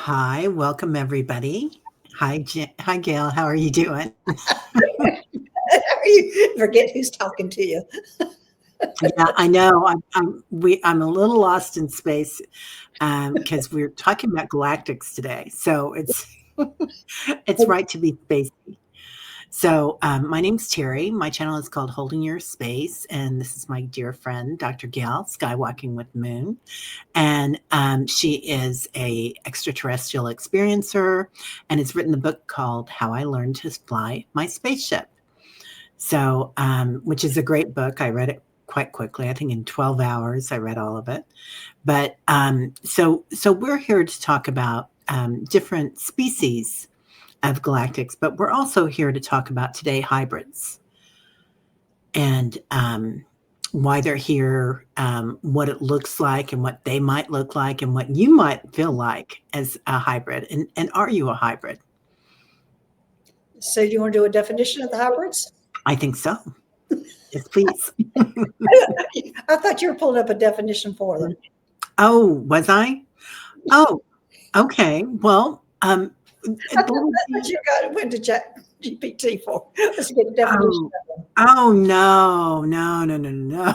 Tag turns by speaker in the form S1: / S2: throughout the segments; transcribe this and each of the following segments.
S1: Hi, welcome everybody. Hi, Gail. How are you doing?
S2: You forget who's talking to you.
S1: Yeah, I know. I'm a little lost in space because we're talking about galactics today, so it's it's right to be spacey. So my name's Terry. My channel is called Holding Your Space, and this is my dear friend, Dr. Gail, Skywalking with Moon, and she is a extraterrestrial experiencer, and has written a book called How I Learned to Fly My Spaceship. So, which is a great book. I read it quite quickly. I think in 12 hours I read all of it. But so we're here to talk about different species of galactics, but we're also here to talk about today hybrids and why they're here, what it looks like, and what they might look like, and what you might feel like as a hybrid. And are you a hybrid?
S2: So, do you want to do a definition of the hybrids?
S1: I think so. Yes, please.
S2: I thought you were pulling up a definition for them.
S1: Oh, was I? Oh, okay. Well,
S2: That's what you went to Chat GPT for. Let's get a definition of them.
S1: oh no.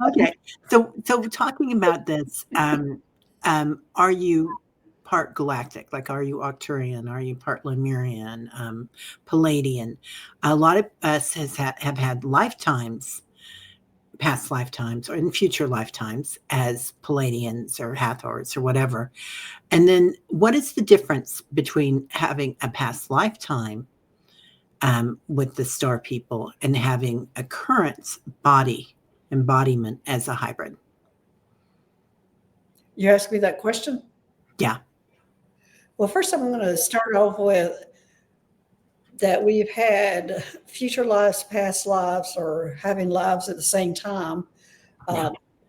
S1: Okay. So talking about this, are you part galactic? Like, are you Arcturian? Are you part Lemurian, Palladian? A lot of us have had lifetimes, past lifetimes, or in future lifetimes as Palladians or Hathors or whatever. And then what is the difference between having a past lifetime with the star people and having a current body embodiment as a hybrid?
S2: You asked me that question?
S1: Yeah.
S2: Well, first I'm going to start off with that we've had future lives, past lives, or having lives at the same time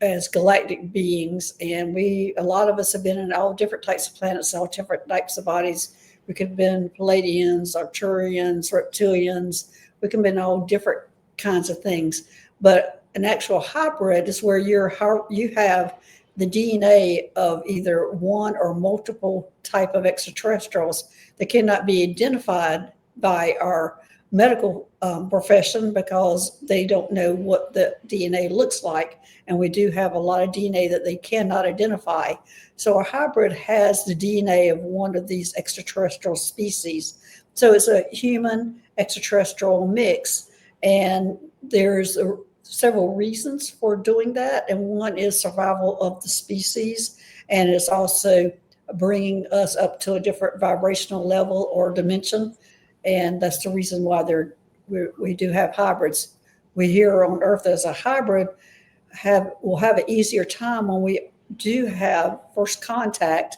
S2: as galactic beings. And a lot of us have been in all different types of planets, all different types of bodies. We could have been Palladians, Arcturians, reptilians. We can have been all different kinds of things. But an actual hybrid is where you have the DNA of either one or multiple type of extraterrestrials that cannot be identified by our medical profession because they don't know what the DNA looks like. And we do have a lot of DNA that they cannot identify. So a hybrid has the DNA of one of these extraterrestrial species. So it's a human extraterrestrial mix. And there's several reasons for doing that. And one is survival of the species. And it's also bringing us up to a different vibrational level or dimension. And that's the reason why we do have hybrids. We here on Earth as a hybrid will have an easier time when we do have first contact.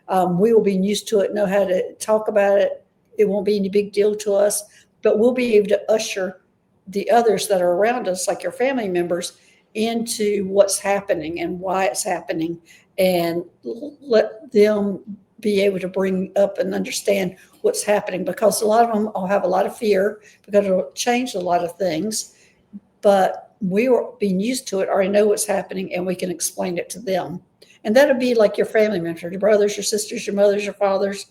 S2: We will be used to it, know how to talk about it. It won't be any big deal to us, but we'll be able to usher the others that are around us, like your family members, into what's happening and why it's happening, and let them be able to bring up and understand what's happening, because a lot of them will have a lot of fear because it'll change a lot of things. But we are being used to it, already know what's happening, and we can explain it to them. And that'll be like your family members, your brothers, your sisters, your mothers, your fathers,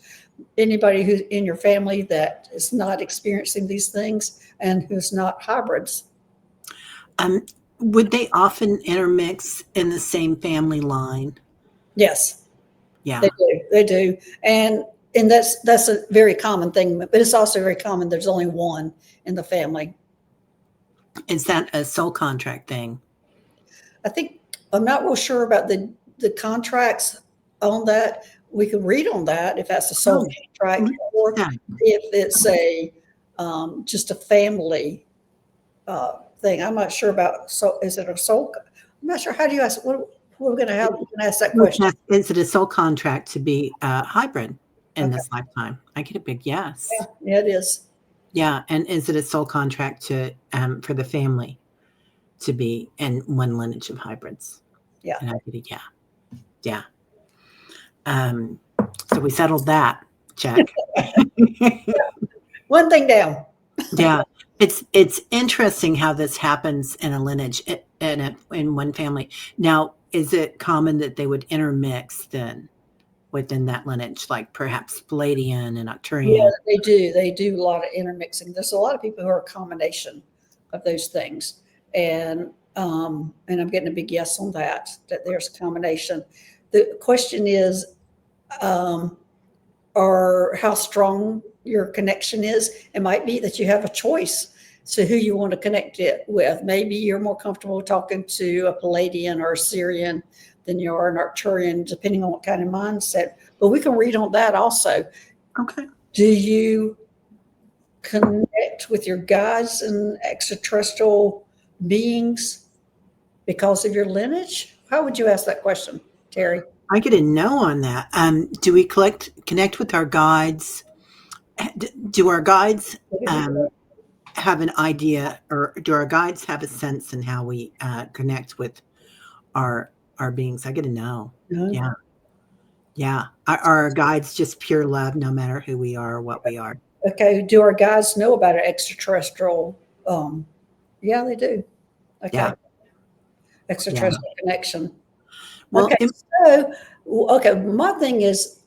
S2: anybody who's in your family that is not experiencing these things and who's not hybrids.
S1: Would they often intermix in the same family line?
S2: Yes.
S1: Yeah.
S2: They do. And that's a very common thing, but it's also very common there's only one in the family.
S1: Is that a soul contract thing?
S2: I think I'm not real sure about the contracts on that. We could read on that if that's a soul contract, or if it's a just a family thing. I'm not sure about. So is it a soul? I'm not sure. How do you ask? What we're going to have? We can ask that question.
S1: Is it a soul contract to be a hybrid in this lifetime? I get a big yes.
S2: Yeah, it is.
S1: Yeah, and is it a soul contract to for the family to be in one lineage of hybrids?
S2: Yeah,
S1: and I get a yeah. So we settled that. Check.
S2: One thing down.
S1: Yeah, it's interesting how this happens in a lineage in one family. Now, is it common that they would intermix then within that lineage, like perhaps Palladian and
S2: Yeah,
S1: Arcturian?
S2: they do. They do a lot of intermixing. There's a lot of people who are a combination of those things. And I'm getting a big yes on that, that there's a combination. The question is, or how strong your connection is. It might be that you have a choice to who you want to connect it with. Maybe you're more comfortable talking to a Palladian or a Syrian than you are an Arcturian, depending on what kind of mindset. But we can read on that also.
S1: Okay.
S2: Do you connect with your guides and extraterrestrial beings because of your lineage? How would you ask that question, Teri?
S1: I get a no on that. Do we connect with our guides? Do our guides have an idea, or do our guides have a sense in how we connect with our beings? I get a no.
S2: No?
S1: Yeah, yeah. Our guides just pure love, no matter who we are or what we are.
S2: Okay. Do our guides know about an extraterrestrial? Yeah, they do. Okay.
S1: Yeah,
S2: Extraterrestrial
S1: yeah.
S2: connection.
S1: Well,
S2: Okay. Okay. My thing is,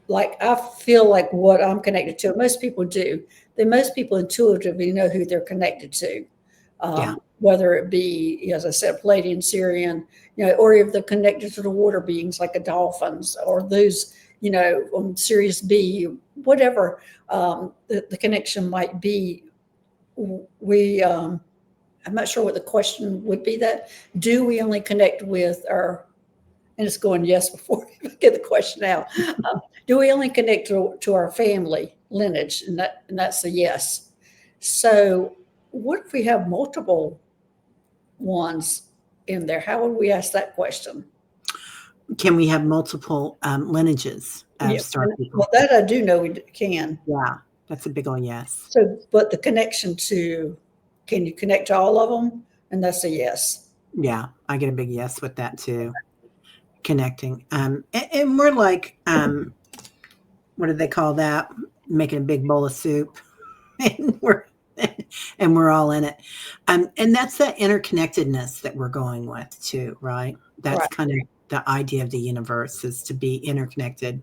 S2: like, I feel like what I'm connected to, most people do, that most people intuitively know who they're connected to.
S1: yeah,
S2: Whether it be, as I said, Palladian, Syrian, or if they're connected to the water beings like the dolphins or those, on Sirius B, whatever the connection might be. I'm not sure what the question would be. That do we only connect with our, and it's going yes before we get the question out. Do we only connect to our family lineage? And that's a yes. So what if we have multiple ones in there? How would we ask that question?
S1: can we have multiple lineages of
S2: Yeah,
S1: star people?
S2: well, that I do know we can.
S1: Yeah, that's a big old yes.
S2: So, but the connection to, can you connect to all of them? And that's a yes.
S1: Yeah, I get a big yes with that too. Connecting, and we're like, what do they call that? Making a big bowl of soup, and we're all in it, and that's that interconnectedness that we're going with too, right? That's
S2: Right.
S1: kind of the idea of the universe, is to be interconnected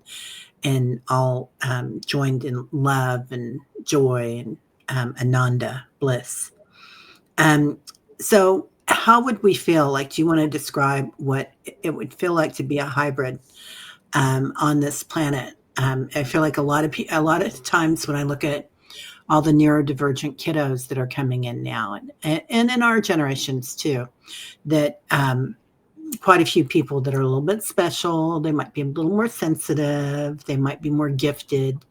S1: and all joined in love and joy and ananda bliss. So how would we feel? Like, do you want to describe what it would feel like to be a hybrid on this planet? I feel like a lot of times when I look at all the neurodivergent kiddos that are coming in now, and in our generations too, that quite a few people that are a little bit special, they might be a little more sensitive, they might be more gifted.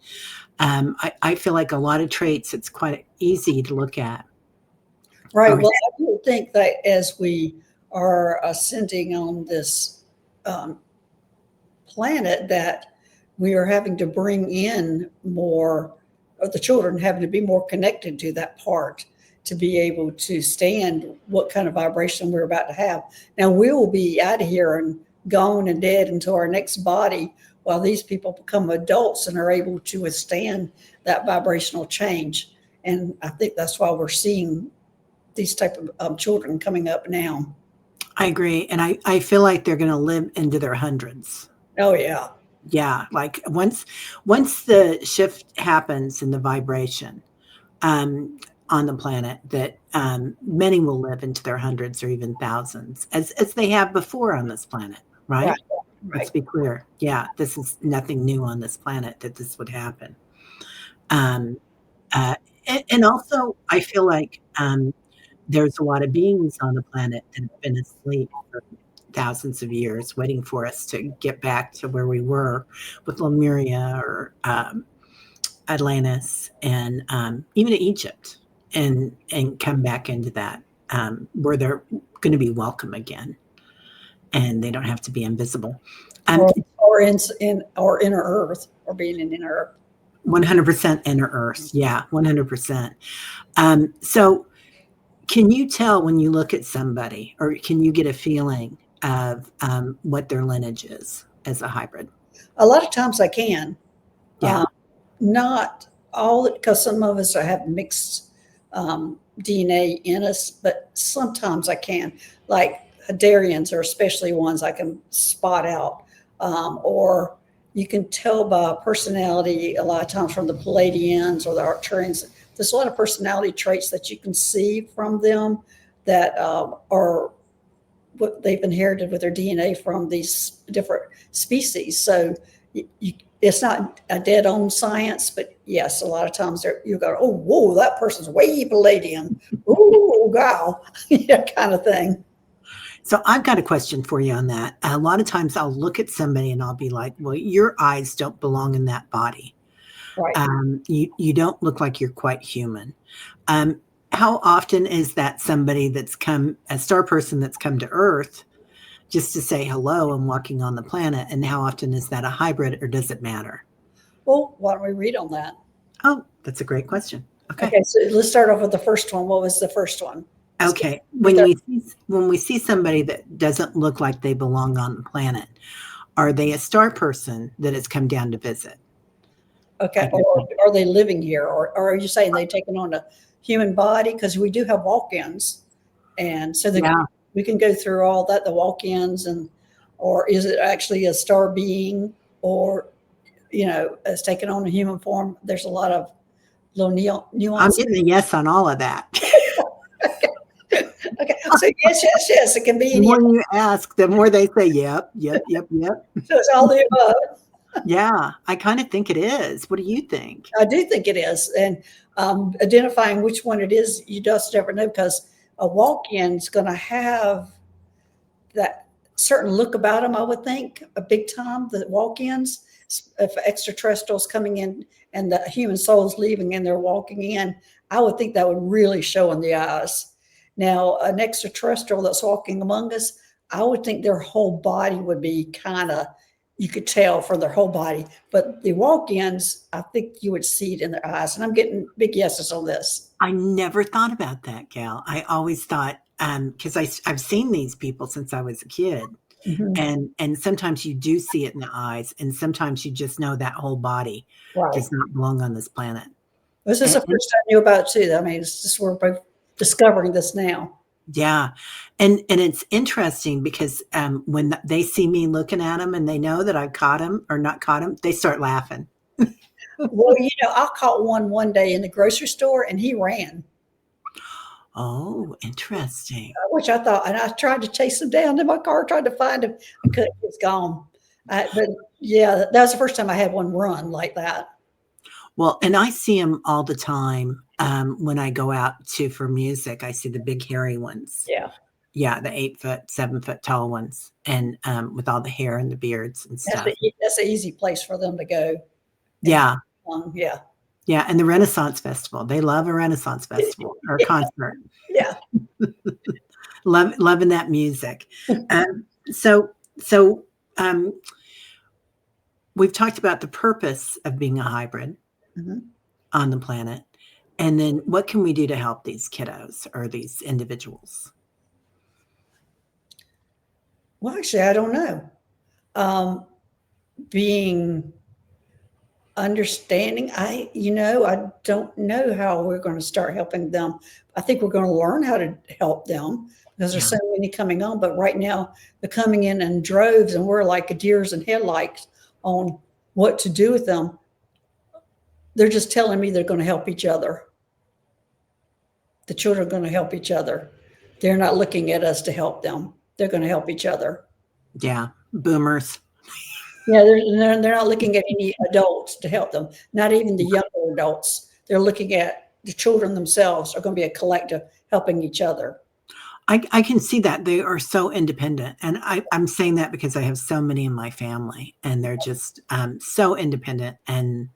S1: I feel like a lot of traits, it's quite easy to look at.
S2: Right. Well, I do think that as we are ascending on this planet, that we are having to bring in more of the children, having to be more connected to that part to be able to stand what kind of vibration we're about to have. Now, we will be out of here and gone and dead into our next body, while these people become adults and are able to withstand that vibrational change. And I think that's why we're seeing these type of children coming up now.
S1: I agree. And I feel like they're going to live into their hundreds.
S2: Oh, yeah.
S1: Yeah. Like once the shift happens in the vibration on the planet, that many will live into their hundreds or even thousands, as they have before on this planet, right?
S2: Right.
S1: Let's be clear. Yeah, this is nothing new on this planet that this would happen. And also, I feel like there's a lot of beings on the planet that have been asleep for thousands of years, waiting for us to get back to where we were with Lemuria or Atlantis, and even Egypt, and come back into that, where they're going to be welcome again, and they don't have to be invisible.
S2: Or in or inner Earth, or being in inner Earth.
S1: 100% inner Earth. Yeah, 100%. So can you tell when you look at somebody, or can you get a feeling of what their lineage is as a hybrid?
S2: A lot of times I can.
S1: Yeah.
S2: Not all, because some of us have mixed DNA in us, but sometimes I can. Like Hadarians are especially ones I can spot out. Or you can tell by personality a lot of times from the Palladians or the Arcturians. There's a lot of personality traits that you can see from them that are what they've inherited with their DNA from these different species. So it's not a dead on science, but yes, a lot of times you go, oh, whoa, that person's way Palladian. Oh, wow, yeah, kind of thing.
S1: So I've got a question for you on that. A lot of times I'll look at somebody and I'll be like, well, your eyes don't belong in that body.
S2: Right.
S1: You don't look like you're quite human. How often is that somebody that's come, a star person that's come to Earth just to say hello and walking on the planet? And how often is that a hybrid, or does it matter?
S2: Well, why don't we read on that?
S1: Oh, that's a great question. Okay.
S2: So let's start off with the first one. What was the first one?
S1: Okay. When we see somebody that doesn't look like they belong on the planet, are they a star person that has come down to visit?
S2: Okay. Or are they living here? Or are you saying they've taken on a human body? Because we do have walk-ins. And so we can go through all that, the walk-ins, or is it actually a star being, or, has taken on a human form? There's a lot of little nuance.
S1: I'm getting a yes on all of that.
S2: Okay. So yes, it can be.
S1: The more you ask, the more they say, yep.
S2: So it's all the above.
S1: Yeah, I kind of think it is. What do you think?
S2: I do think it is. And identifying which one it is, you just never know, because a walk-in is going to have that certain look about them, I would think, a big time, the walk-ins. If extraterrestrials coming in and the human souls leaving and they're walking in, I would think that would really show in the eyes. Now, an extraterrestrial that's walking among us, I would think their whole body would be kind of, you could tell from their whole body. But the walk-ins, I think you would see it in their eyes. And I'm getting big yeses on this.
S1: I never thought about that, Gail. I always thought, because I've seen these people since I was a kid. Mm-hmm. And sometimes you do see it in the eyes, and sometimes you just know that whole body does not belong on this planet.
S2: This is the first I knew about too. I mean, it's just, we're both discovering this now.
S1: Yeah. And it's interesting because when they see me looking at them and they know that I've caught them or not caught them, they start laughing.
S2: Well, I caught one day in the grocery store and he ran.
S1: Oh, interesting.
S2: Which I thought, and I tried to chase him down in my car, tried to find him. I couldn't, he was gone. But yeah, that was the first time I had one run like that.
S1: Well, and I see them all the time when I go out for music. I see the big hairy ones.
S2: Yeah.
S1: Yeah, the 8 foot, 7 foot tall ones, and with all the hair and the beards and stuff.
S2: That's an easy place for them to go.
S1: Yeah.
S2: Yeah.
S1: Yeah, and the Renaissance Festival. They love a Renaissance Festival or concert.
S2: Yeah.
S1: Loving that music. We've talked about the purpose of being a hybrid on the planet. And then what can we do to help these kiddos or these individuals?
S2: Well, actually, I don't know. Being understanding, I don't know how we're going to start helping them. I think we're going to learn how to help them because there's so many coming on. But right now, they're coming in droves, and we're like deers in headlights on what to do with them. They're just telling me they're going to help each other. The children are going to help each other. They're not looking at us to help them. They're going to help each other.
S1: Yeah, boomers.
S2: Yeah, they're not looking at any adults to help them, not even the younger adults. They're looking at the children themselves are going to be a collective helping each other.
S1: I can see that. They are so independent. And I'm saying that because I have so many in my family, and they're just so independent and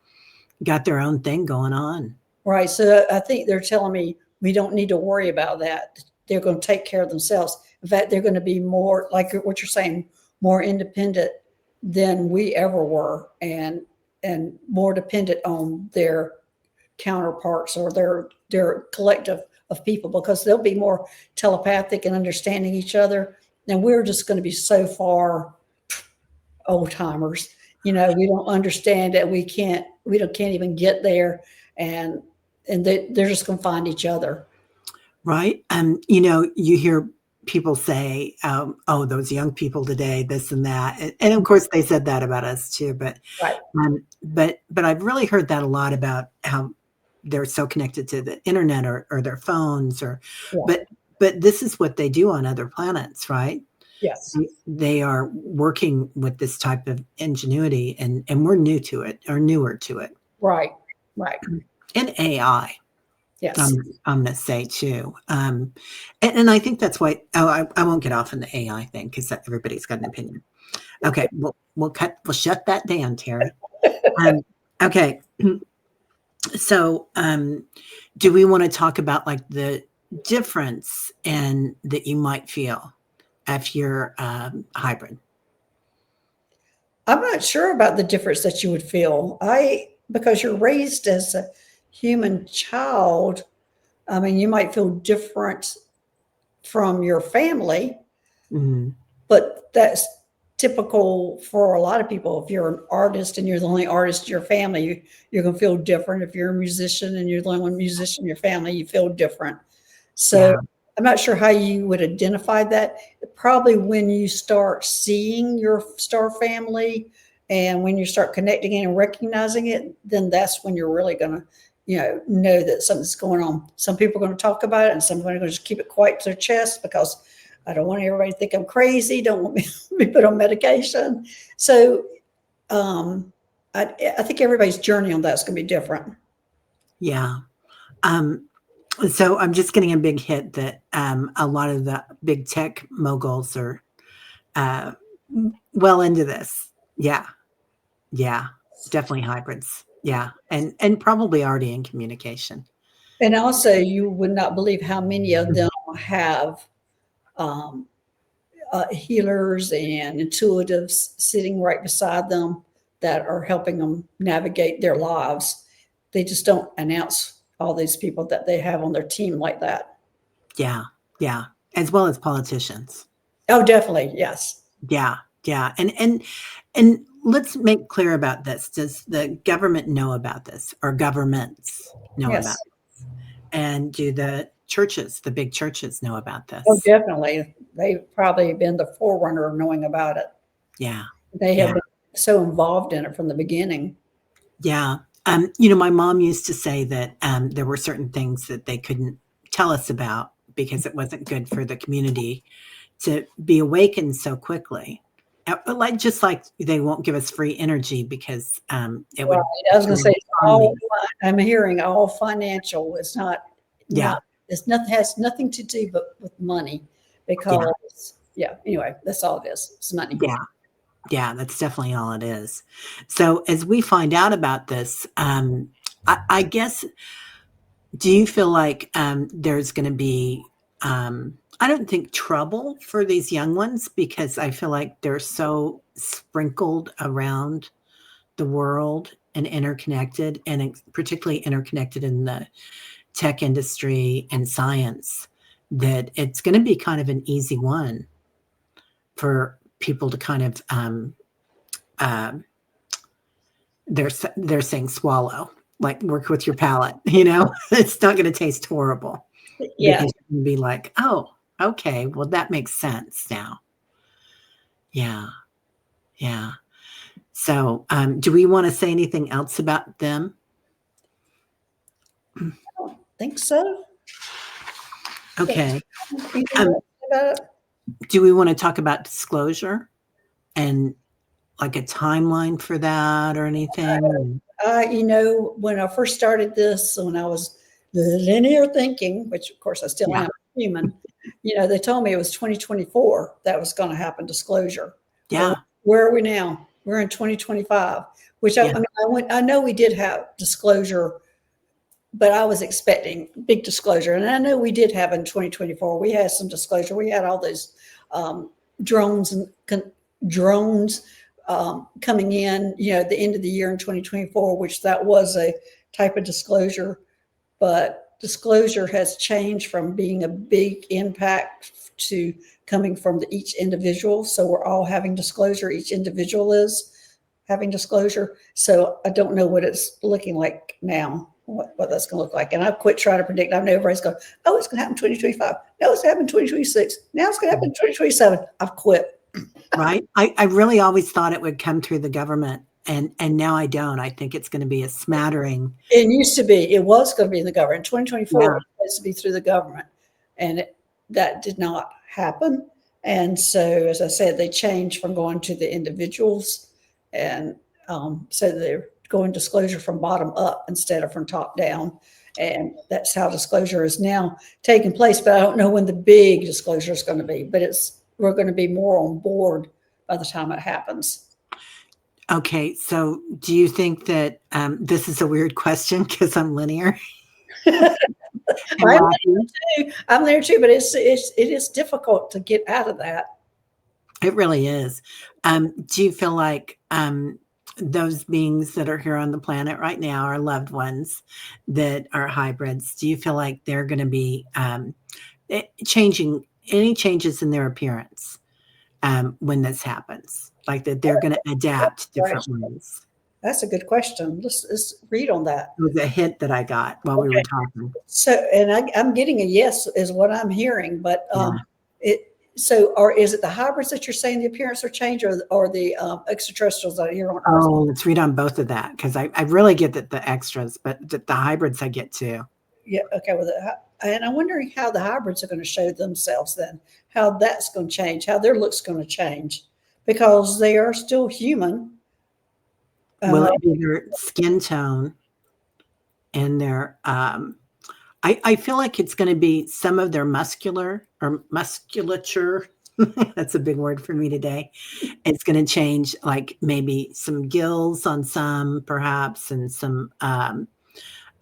S1: got their own thing going on.
S2: Right. So I think they're telling me we don't need to worry about that. They're going to take care of themselves. In fact, they're going to be more, like what you're saying, more independent than we ever were, and more dependent on their counterparts or their collective of people, because they'll be more telepathic and understanding each other. And we're just going to be so far old timers. We don't understand it. We can't even get there, and they're just going to find each other.
S1: Right. You hear people say, oh, those young people today, this and that. And of course they said that about us too,
S2: Right.
S1: but I've really heard that a lot about how they're so connected to the internet or their phones
S2: Yeah.
S1: but this is what they do on other planets, right?
S2: Yes.
S1: They are working with this type of ingenuity, and we're new to it, or newer to it.
S2: Right. Right.
S1: And AI,
S2: Yes.
S1: I'm going to say too. And I think that's why, I won't get off on the AI thing because everybody's got an opinion. Okay. We'll shut that down, Teri. Okay. So, do we want to talk about like the difference that you might feel if you're hybrid?
S2: I'm not sure about the difference that you would feel. Because you're raised as a human child, I mean, you might feel different from your family, but that's typical for a lot of people. If you're an artist and you're the only artist in your family, you're going to feel different. If you're a musician and you're the only one musician in your family, you feel different. So
S1: Yeah.
S2: I'm not sure how you would identify that. Probably when you start seeing your star family and when you start connecting it and recognizing it, then that's when you're really going to, know that something's going on. Some people are going to talk about it, and some people are going to just keep it quiet to their chest because I don't want everybody to think I'm crazy. Don't want me to be put on medication. So I think everybody's journey on that's going to be different.
S1: Yeah. So I'm just getting a big hit that a lot of the big tech moguls are well into this. Yeah. Yeah. Definitely hybrids. Yeah. And probably already in communication.
S2: And also, you would not believe how many of them have healers and intuitives sitting right beside them that are helping them navigate their lives. They just don't announce all these people that they have on their team like that.
S1: Yeah. Yeah. As well as politicians.
S2: Oh, definitely. Yes.
S1: Yeah. Yeah. And let's make clear about this. Does the government know about this, or governments know
S2: Yes.
S1: about this? And do the churches, the big churches, know about this?
S2: Oh, definitely. They've probably been the forerunner of knowing about it.
S1: Yeah.
S2: They have been so involved in it from the beginning.
S1: Yeah. My mom used to say that there were certain things that they couldn't tell us about because it wasn't good for the community to be awakened so quickly. Just like they won't give us free energy because it would.
S2: Right. I was going to say, I'm hearing all financial. It's not.
S1: Yeah.
S2: It's nothing. Has nothing to do but with money, because Anyway, that's all it is. It's money.
S1: Yeah. Yeah, that's definitely all it is. So as we find out about this, I guess, do you feel like there's going to be, I don't think trouble for these young ones, because I feel like they're so sprinkled around the world and interconnected, and particularly interconnected in the tech industry and science, that it's going to be kind of an easy one for people to kind of they're saying swallow, like work with your palate, it's not going to taste horrible.
S2: Yeah.
S1: Because you can be like, oh, okay, well, that makes sense now. Yeah. Yeah. So do we want to say anything else about them?
S2: I don't think so.
S1: Okay. Do we want to talk about disclosure and like a timeline for that or anything?
S2: When I first started this, when I was linear thinking, which of course I still am human, they told me it was 2024 that was going to happen, disclosure.
S1: Yeah.
S2: Where are we now? We're in 2025, which I know we did have disclosure, but I was expecting big disclosure. And I know we did have in 2024, we had some disclosure. We had all those drones coming in, at the end of the year in 2024, which that was a type of disclosure. But disclosure has changed from being a big impact to coming from each individual. So we're all having disclosure. Each individual is having disclosure. So I don't know what it's looking like now, what that's going to look like. And I've quit trying to predict. I know everybody's going, oh, it's going to happen 2025. No, it's happening 2026. Now it's going to happen 2027. I've quit.
S1: Right? I really always thought it would come through the government, and now I don't. I think it's going to be a smattering.
S2: It used to be, it was going to be in the government. In 2024,
S1: Yeah.
S2: it was supposed to be through the government, and that did not happen. And so, as I said, they changed from going to the individuals, and so they're going disclosure from bottom up instead of from top down. And that's how disclosure is now taking place. But I don't know when the big disclosure is going to be. But we're going to be more on board by the time it happens.
S1: Okay, so do you think that this is a weird question because I'm linear?
S2: I'm there too, but it is difficult to get out of that.
S1: It really is. Do you feel like those beings that are here on the planet right now, our loved ones that are hybrids, do you feel like they're going to be changing any changes in their appearance when this happens? Like that they're going to adapt different ways?
S2: That's a good question. Let's read on that.
S1: It was a hint that I got while we were talking.
S2: So, and I'm getting a yes is what I'm hearing, but is it the hybrids that you're saying the appearance or change, or the extraterrestrials that are here on Earth?
S1: Oh, let's read on both of that, because I really get that the extras, but the hybrids I get too.
S2: Yeah. Okay. Well, and I'm wondering how the hybrids are going to show themselves then, how that's going to change, how their look's going to change, because they are still human.
S1: Will it be their skin tone and their I feel like it's going to be some of their musculature. That's a big word for me today. It's going to change, like maybe some gills on some, perhaps, and some a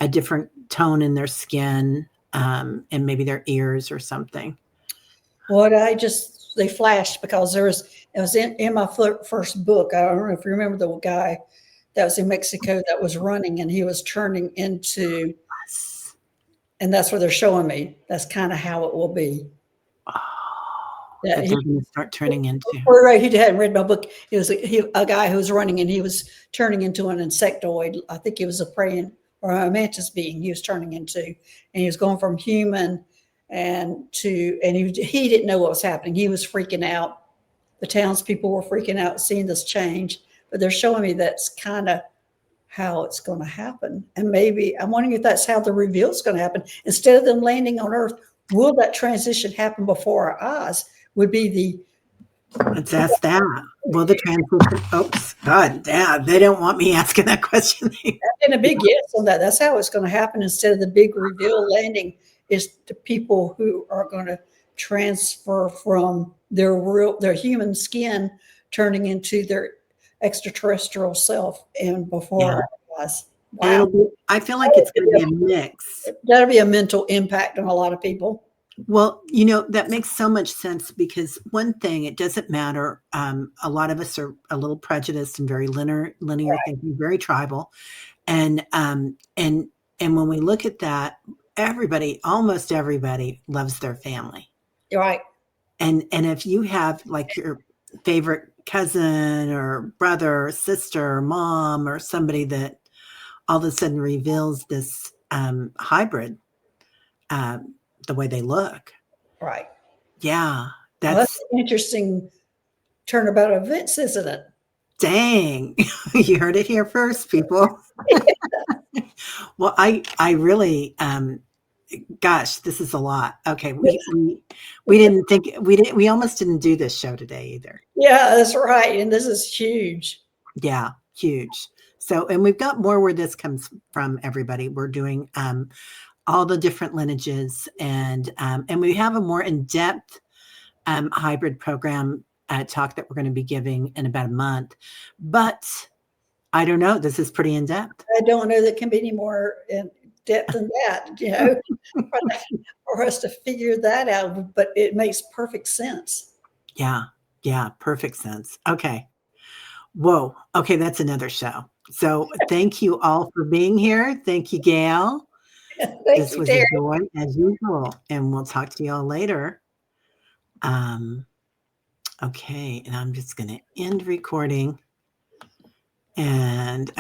S1: different tone in their skin, and maybe their ears or something.
S2: What they flashed because it was in my first book. I don't know if you remember the guy that was in Mexico that was running, and he was turning into, and that's what they're showing me. That's kind of how it will be.
S1: Oh, that they're going to start turning into.
S2: Right, he hadn't read my book. He was a guy who was running, and he was turning into an insectoid. I think he was a praying or a mantis being. He was turning into, and he was going from human and he didn't know what was happening. He was freaking out. The townspeople were freaking out seeing this change, but they're showing me that's kind of how it's going to happen. And maybe I'm wondering if that's how the reveal is going to happen. Instead of them landing on Earth, will that transition happen before our eyes? Would be the.
S1: Let's ask that. Will the transition? Oops, God, Dad, they don't want me asking that question.
S2: And a big yes on that. That's how it's going to happen. Instead of the big reveal landing, is the people who are going to transfer from their human skin turning into their extraterrestrial self, and before us. Wow.
S1: I feel like it's going to be a mix.
S2: That'll be a mental impact on a lot of people.
S1: Well, that makes so much sense, because one thing, it doesn't matter. A lot of us are a little prejudiced and very linear thinking, very tribal. And when we look at that, almost everybody loves their family.
S2: You're right.
S1: And if you have like your favorite cousin or brother or sister or mom or somebody that all of a sudden reveals this hybrid, the way they look.
S2: Right.
S1: Yeah.
S2: That's an interesting turnabout events, isn't it?
S1: Dang. You heard it here first, people. Well, I really, gosh, this is a lot. Okay. We almost didn't do this show today either.
S2: Yeah, that's right. And this is huge.
S1: Yeah. Huge. So, and we've got more where this comes from, everybody. We're doing, all the different lineages, and we have a more in-depth hybrid program talk that we're going to be giving in about a month. But I don't know. This is pretty in-depth.
S2: I don't know that can be any more in depth than that, for us to figure that out. But it makes perfect sense.
S1: Yeah. Yeah. Perfect sense. Okay. Whoa. Okay. That's another show. So thank you all for being here. Thank you, Gail. This was a joy as usual, and we'll talk to you all later. Okay, and I'm just going to end recording. And